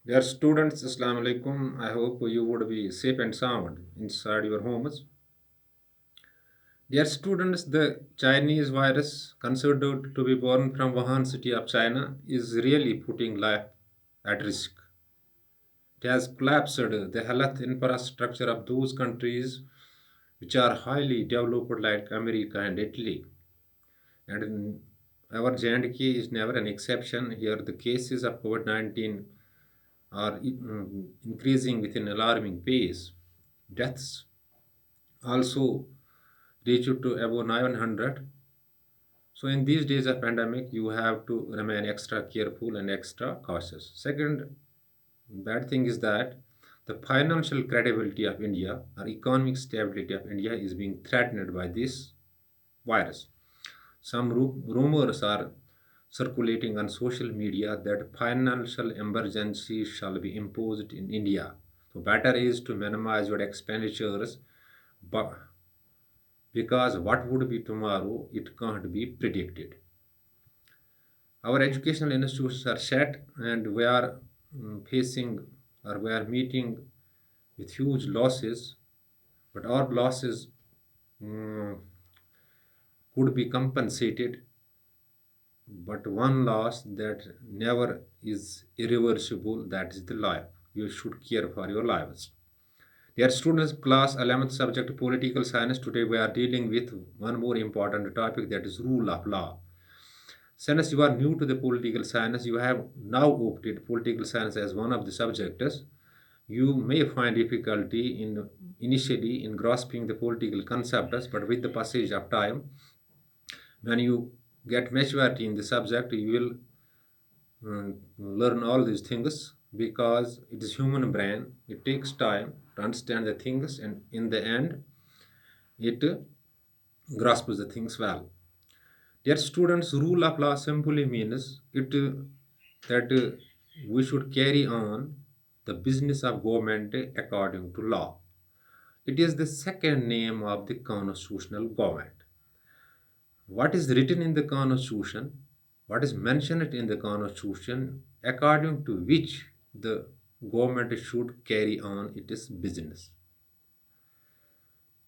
Dear students, Assalamu alaikum. I hope you would be safe and sound inside your homes. Dear students, the Chinese virus, considered to be born from Wuhan city of China, is really putting life at risk. It has collapsed the health infrastructure of those countries which are highly developed like America and Italy. And our J&K is never an exception. Here, the cases of COVID-19 are increasing with an alarming pace. Deaths also reached to above 900. So, in these days of pandemic, you have to remain extra careful and extra cautious. Second bad thing is that the financial credibility of India or economic stability of India is being threatened by this virus. Some rumors are circulating on social media that financial emergency shall be imposed in India. So better is to minimize your expenditures, but because what would be tomorrow, it can't be predicted. Our educational institutions are set, and we are facing or we are meeting with huge losses, but our losses mm, could be compensated, but one loss that never is irreversible, that is the life. You should care for your lives. Dear students, class 11th subject political science. Today we are dealing with one more important topic, that is rule of law. Since you are new to the political science, you have now opted political science as one of the subjects. You may find difficulty in initially in grasping the political concepts, but with the passage of time, when you get maturity in the subject, you will learn all these things because it is human brain. It takes time to understand the things, and in the end, it grasps the things well. Dear students, rule of law simply means it that we should carry on the business of government according to law. It is the second name of the constitutional government. What is written in the constitution, what is mentioned in the constitution, according to which the government should carry on its business.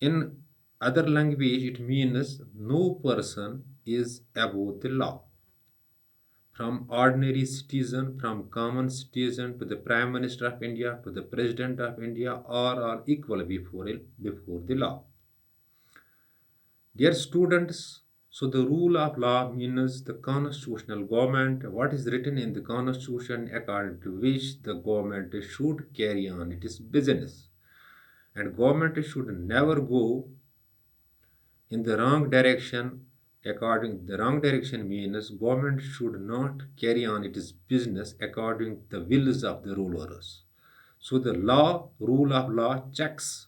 In other language, it means no person is above the law. From ordinary citizen, from common citizen to the Prime Minister of India to the President of India, all are equal before the law. Dear students, so the rule of law means the constitutional government, what is written in the constitution according to which the government should carry on its business. And government should never go in the wrong direction. According the wrong direction means government should not carry on its business according to the wills of the rulers. So the rule of law checks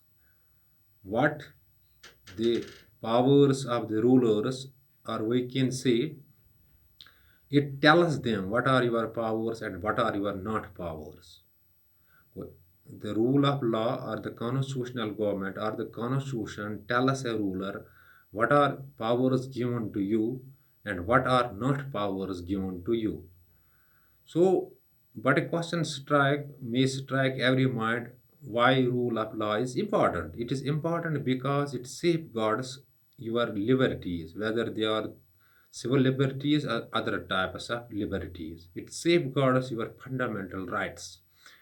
what the powers of the rulers, or we can say it tells them what are your powers and what are your not powers. The rule of law or the constitutional government or the constitution tell us a ruler what are powers given to you and what are not powers given to you. So, but a question may strike every mind, why rule of law is important. It is important because it safeguards your liberties, whether they are civil liberties or other types of liberties. It safeguards your fundamental rights.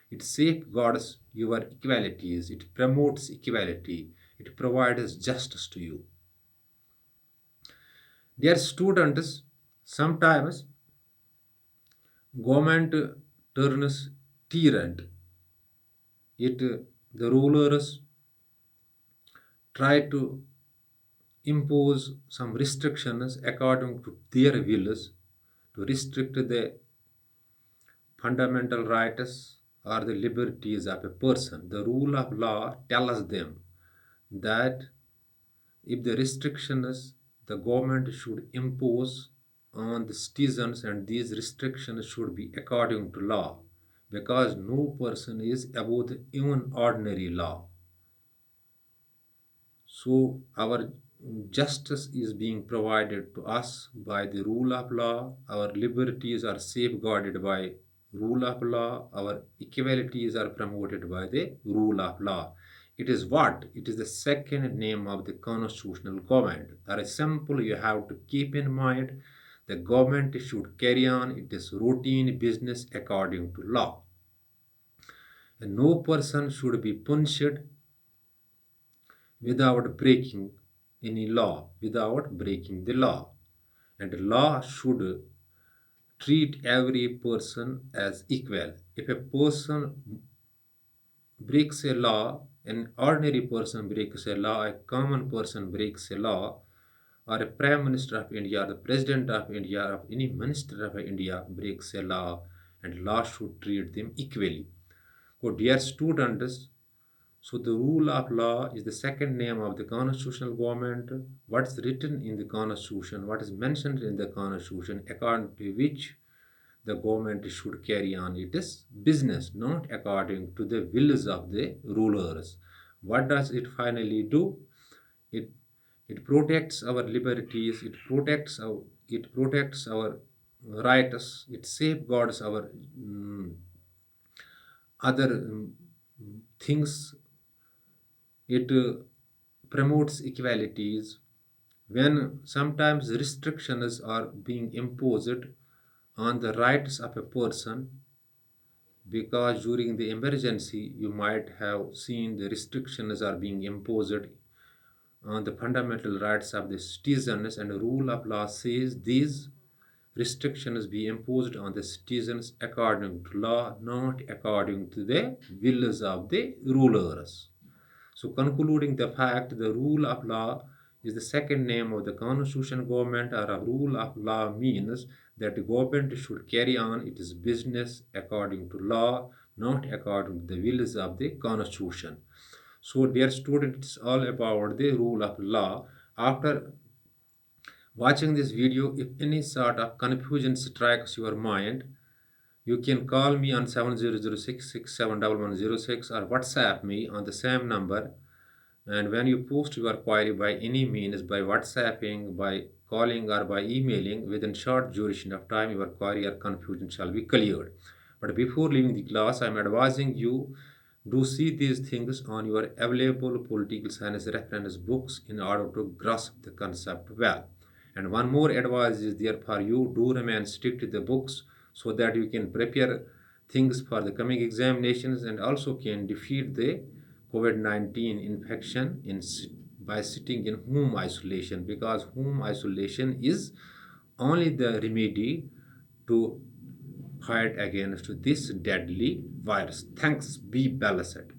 It safeguards your equalities. It promotes equality. It provides justice to you. Dear students, sometimes government turns tyrant. The rulers try to impose some restrictions according to their wills to restrict the fundamental rights or the liberties of a person. The rule of law tells them that if the restrictions the government should impose on the citizens, and these restrictions should be according to law, because no person is above the even ordinary law. So our justice is being provided to us by the rule of law. Our liberties are safeguarded by rule of law, our equalities are promoted by the rule of law. It is what? It is the second name of the constitutional government. That is simple, you have to keep in mind the government should carry on its routine business according to law. And no person should be punished without breaking any law, without breaking the law. And law should treat every person as equal. If a person breaks a law, an ordinary person breaks a law, a common person breaks a law, or a Prime Minister of India, or the President of India, or any Minister of India breaks a law, and law should treat them equally. So, dear students, so the rule of law is the second name of the constitutional government. What's written in the constitution, what is mentioned in the constitution, according to which the government should carry on its business, not according to the wills of the rulers. What does it finally do? It it protects our liberties. It protects our rights. It safeguards our other things. It promotes equalities. When sometimes restrictions are being imposed on the rights of a person, because during the emergency you might have seen the restrictions are being imposed on the fundamental rights of the citizens, and the rule of law says these restrictions be imposed on the citizens according to law, not according to the wills of the rulers. So, concluding the fact, the rule of law is the second name of the constitutional government, or a rule of law means that the government should carry on its business according to law, not according to the wills of the constitution. So, dear students, it's all about the rule of law. After watching this video, if any sort of confusion strikes your mind, you can call me on 7006671106 or WhatsApp me on the same number. And when you post your query by any means, by WhatsApping, by calling, or by emailing, within short duration of time, your query or confusion shall be cleared. But before leaving the class, I am advising you do see these things on your available political science reference books in order to grasp the concept well. And one more advice is there for you: do remain strict to the books so that you can prepare things for the coming examinations and also can defeat the COVID-19 infection by sitting in home isolation, because home isolation is only the remedy to fight against this deadly virus. Thanks. Be blessed.